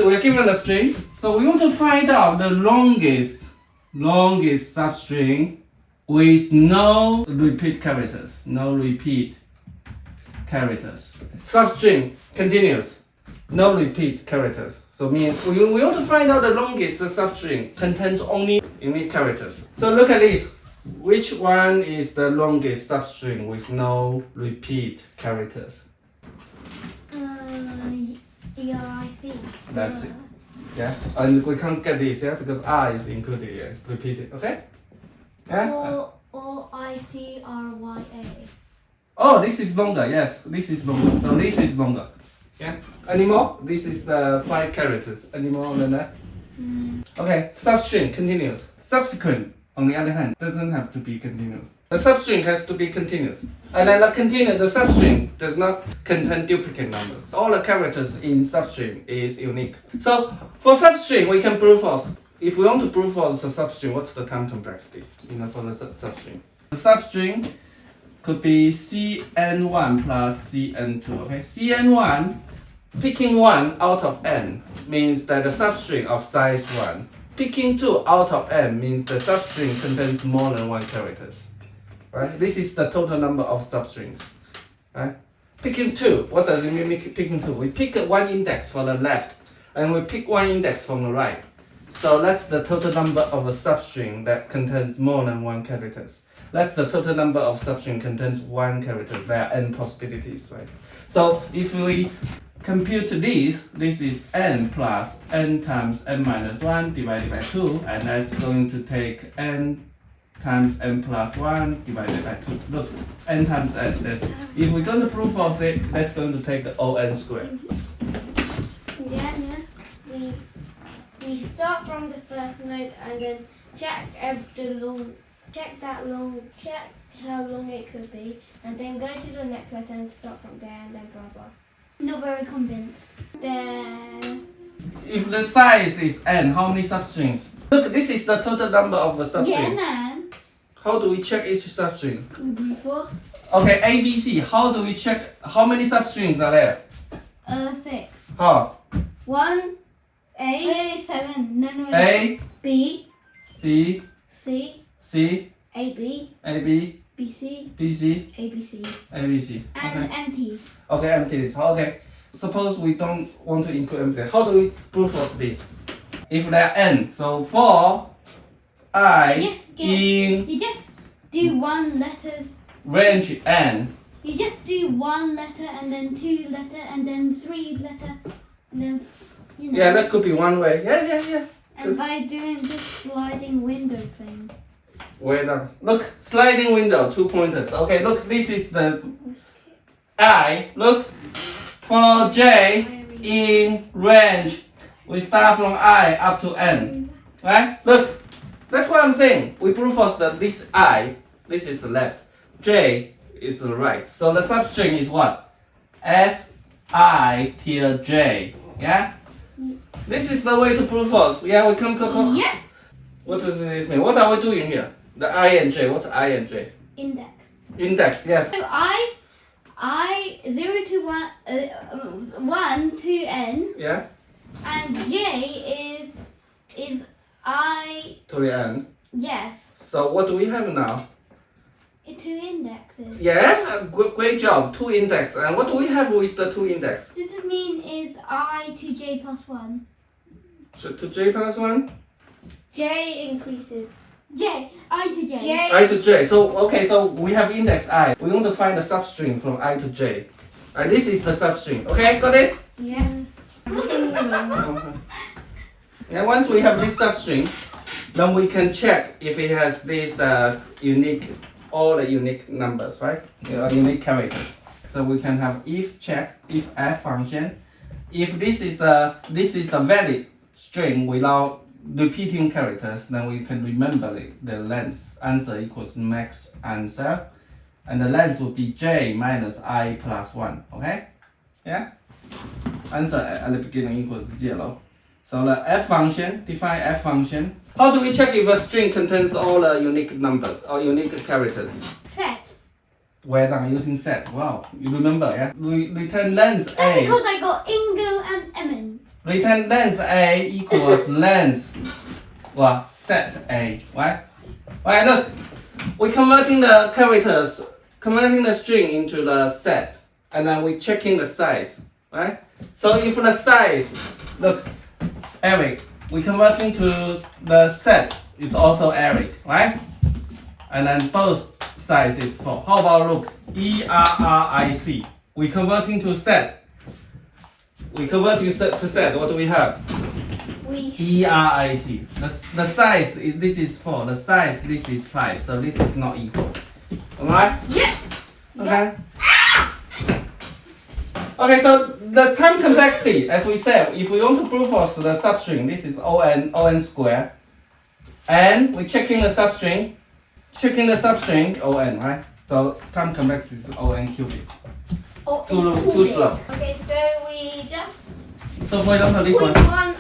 We are given a string, so we want to find out the longest substring with no repeat characters. Substring continuous, no repeat characters. So means we want to find out the longest substring contains only unique characters. So look at this. Which one is the longest substring with no repeat characters? Yeah, I think. That's it. Yeah, and we can't get this, yeah, because I is included here. It's repeated, okay? Yeah. Or ICRYA. Oh, this is longer. Yes, this is longer. So this is longer. Yeah. Any more? This is 5 characters. Any more than that? Okay. Substring continuous. Subsequent, on the other hand, doesn't have to be continuous. The substring has to be continuous. And then the substring does not contain duplicate numbers. All the characters in substring is unique. So for substring, we can brute force. If we want to brute force the substring, what's the time complexity? For the substring. The substring could be Cn1 plus Cn2. Okay, Cn1, picking 1 out of n means that the substring of size 1. Picking 2 out of n means the substring contains more than 1 characters. Right? This is the total number of substrings. Right? Picking 2, what does it mean picking 2? We pick 1 index for the left and we pick 1 index from the right. So that's the total number of a substring that contains more than 1 characters. That's the total number of substring contains 1 character. There are n possibilities, right? So if we compute this is n plus n times n minus 1 divided by 2, and that's going to take n times n plus 1 divided by 2. Look, n times n. That's, if we're going to prove false it, that's going to take O n squared. Yeah. We start from the first node and then check how long it could be, and then go to the next letter and start from there, and then blah blah. Not very convinced. Then If the size is n, how many substrings? Look, this is the total number of the substring. Yeah, man. How do we check each substring? brute force. Okay, A, B, C. How do we check how many substrings are there? 6. How? 1 A Wait, 7. No. A, B B, C C, A B A, B, B C B, C, A B C. A, B, C. And Okay. empty. Okay, empty. Okay. Suppose we don't want to include empty. How do we prove of this? If there are n, so for I in You just do 1 letters. range n. You just do 1 letter and then 2 letter and then 3 letter and then Yeah, that could be one way. Yeah. And by doing this sliding window thing. Way down. Look, sliding window, 2 pointers. Okay, look, this is the I. Look, for J in range, we start from I up to N. Right? Look, that's what I'm saying. We prove first that this I, this is the left, J is the right. So the substring is what? S I till J. Yeah? This is the way to prove false. Yeah, we come. Yeah. What does this mean? What are we doing here? The I and J. What's I and J? Index. Index, yes. So I 0 to 1 to n, Yeah? and J is I, To the end. yes, So what do we have now? 2 indexes. Yeah, great job. 2 index. And what do we have with the 2 index? Does it mean is I to J plus 1? To J plus 1? J increases. I to J. J I to J. So, okay, so we have index I. We want to find the substring from I to J. And this is the substring. Okay, got it? yeah. Yeah, once we have this substring, then we can check if it has these all the unique numbers, right? Unique characters. So we can have if f function. If this is the valid string without repeating characters, then we can remember the length. Answer equals max answer, and the length will be j minus I plus 1. Okay? Yeah. Answer at the beginning equals 0. So the f function, define f function. How do we check if a string contains all the unique numbers or unique characters? Set. Well done, using set. Wow, you remember, yeah? We return length That's a. because I got Ingo and Emin. Return length A equals length what? Set A, right? Right, look. We're converting the characters, converting the string into the set, and then we're checking the size, right? So if the size, look, Eric, we're converting to the set is also Eric, right? And then both size is 4. How about look, ERRIC, we're converting to set. We converting set to set. What do we have? ERIC. The size is, this is 4. The size this is 5. So this is not equal. Alright? Yeah. Okay. Okay, so the time complexity, as we said, if we want to brute force the substring, this is on square. And we're checking the substring, on, right? So time complexity is on cubic. Oh, Too slow. Okay, so we just So for example, this put one. one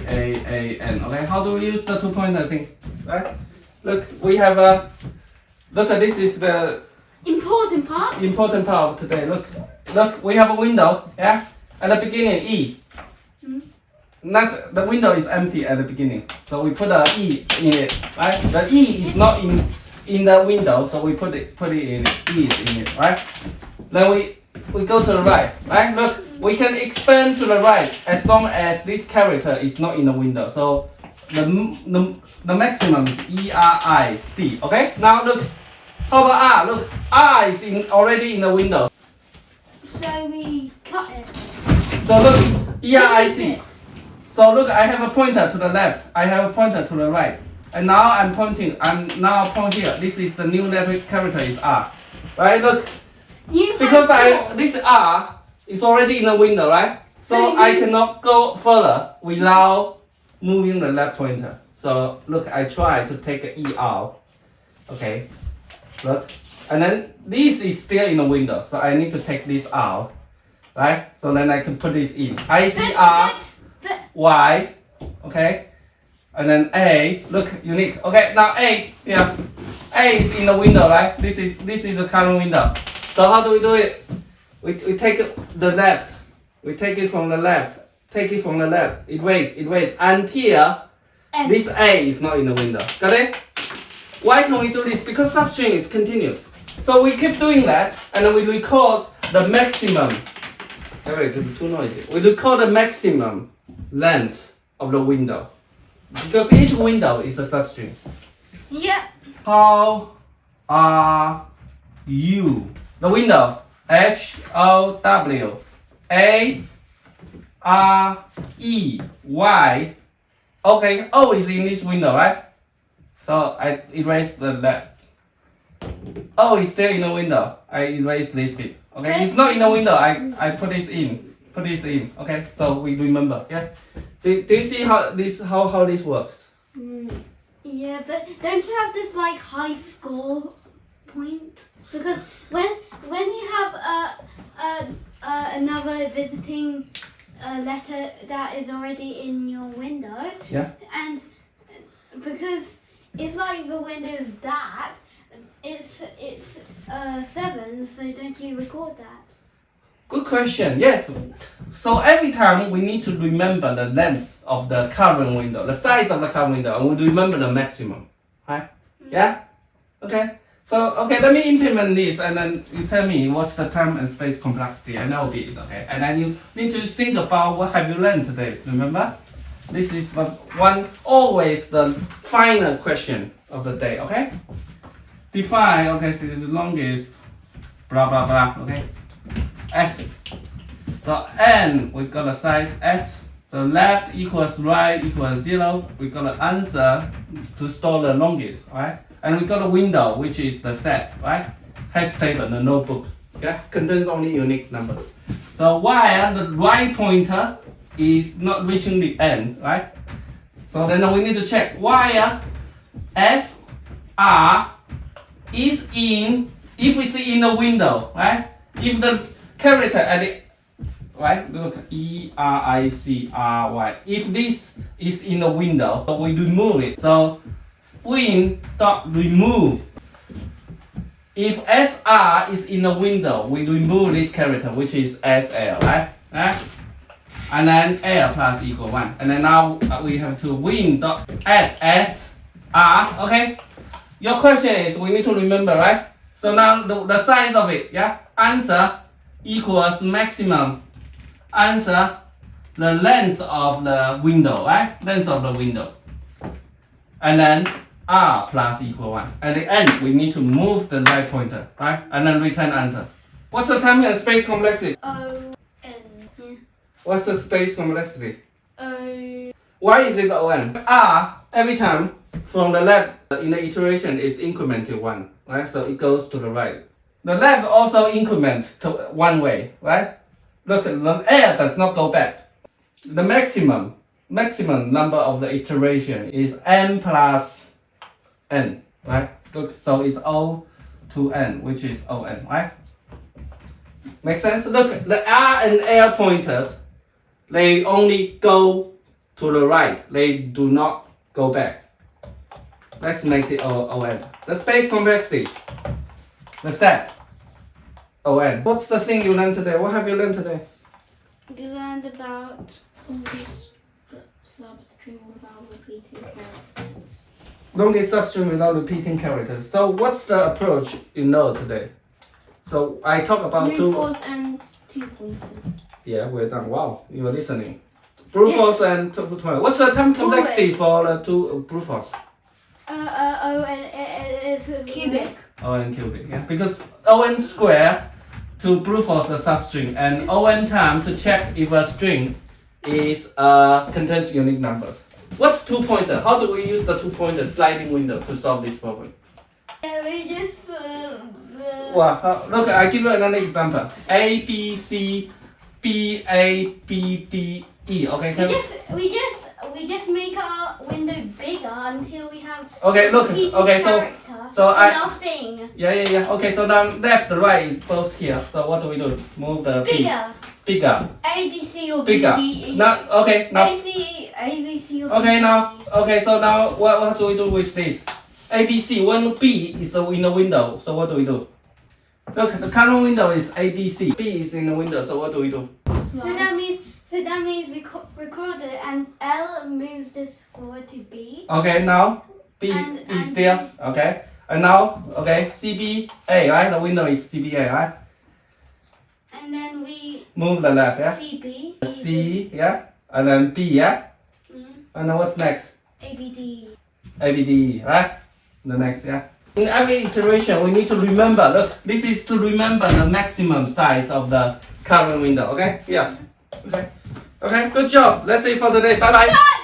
ERICRYAAAN. Okay, how do we use the 2 pointer thing? Right? Look, we have a. Look, this is the Important part. important part of today. Look, we have a window, yeah? At the beginning, E. Not the window is empty at the beginning, so we put a E in it, right? The E is not in the window, so we put it in it. E is in it, right? Then we go to the right, right? Look, we can expand to the right as long as this character is not in the window. So the maximum is ERIC. Okay? Now look, how about R? Look, R is already in the window. So we cut it. So look, Finish ERIC. it. So look, I have a pointer to the left. I have a pointer to the right. And now I'm pointing. Here. This is the new letter character is R. Right? Look, You because have this R is already in the window, right? So So I you- cannot go further without moving the left pointer. So look, I try to take an E out. Okay. Look. And then this is still in the window. So I need to take this out. Right? So then I can put this in. I see R, But Y. Okay. And then A. Look, unique. Okay, now A. Yeah. A is in the window, right? This is the current window. So how do we do it? We take the left. We take it from the left. Take it from the left. It waits until and this A is not in the window. Got it? Why can we do this? Because substring is continuous. So we keep doing that, and then we record the maximum. Wait, too noisy. We record the maximum length of the window. Because each window is a substring. yeah. How are you? The window. HOW. AREY. Okay, O is in this window, right? So I erase the left. O is still in the window. I erase this bit. Okay, it's not in the window. I put this in. Okay, so we remember. Yeah. Do you see how this works? Yeah, but don't you have this like high score point? Because when you have another visiting letter that is already in your window, Yeah. and because if like the window is that, it's 7. So don't you record that? Good question. Yes. So every time we need to remember the length of the current window, the size of the current window, and we remember the maximum. Right? Yeah? Okay. So let me implement this, and then you tell me what's the time and space complexity, and I'll be it. Okay. And then you need to think about what have you learned today. Remember? This is always the final question of the day. Okay. Define. Okay. So the longest. Blah blah blah. Okay. S. So n, we got a size S. So left equals right equals 0. We got an answer to store the longest, right? And we got a window, which is the set, right? Hash table, the notebook. Yeah, contains only unique numbers. So while the right pointer is not reaching the end, right? So then we need to check while S R is in, if it's in the window, right? If the character at the right, look, ERICRY. If this is in the window, we remove it. So win dot remove if SR is in the window, we remove this character, which is SL, right? And then L plus equal 1. And then now we have to win dot add SR, okay? Your question is, we need to remember, right? So now the size of it, yeah? Answer equals maximum. Answer the length of the window, right? Length of the window. And then R plus equal 1. At the end, we need to move the right pointer, right? And then return answer. What's the time and space complexity? O N. Yeah. What's the space complexity? O. Why is it O(n)? R, every time from the left in the iteration is incremented 1, right? So it goes to the right. The left also increments to one way, right? Look, the L does not go back. The maximum number of the iteration is n plus n, right? Look, so it's O to n, which is O(n), right? Make sense? Look, the R and L pointers, they only go to the right. They do not go back. Let's make it O(n). The space complexity, the set, O(n). What's the thing you learned today? What have you learned today? We learned about substring without repeating characters. Don't get substring without repeating characters. So what's the approach you know today? So I talk about Brute two. force and 2 pointers. Yeah, we're done. Wow, you are listening. Brute force and two pointers. What's the time complexity for the two brute force? O N is Cubic. O(n) cubic, yeah. Because O(n) square to brute force the substring and O(n) time to check if a string is contains unique numbers. What's 2 pointer? How do we use the 2 pointer sliding window to solve this problem? We just. Well, look, I give you another example. A, B, C, B, A, B, D, E. Okay. We just make our window bigger until we have. Okay, look. repeating Okay, character so in I. our thing. Yeah. Okay, so now left, right is both here. So what do we do? Move the P. Bigger. Bigger. A, B, C, or Bigger. B, D, E. Now, okay, now. A, B, C, or B, Okay, D, now. E. Okay, so now what do we do with this? A, B, C. When B is in the window, so what do we do? Look, the current window is A, B, C. B is in the window, so what do we do? So that means we record it and L moves this forward to B. Okay, now B And is there. Okay, and now CBA, right? The window is CBA, right? And then we Move the left, yeah. CB. C, yeah, and then B, yeah. Mhm. And then what's next? ABD. ABD, right? The next, yeah. In every iteration, we need to remember. Look, this is to remember the maximum size of the current window. Okay, yeah. Okay, good job. That's it for today. Bye bye.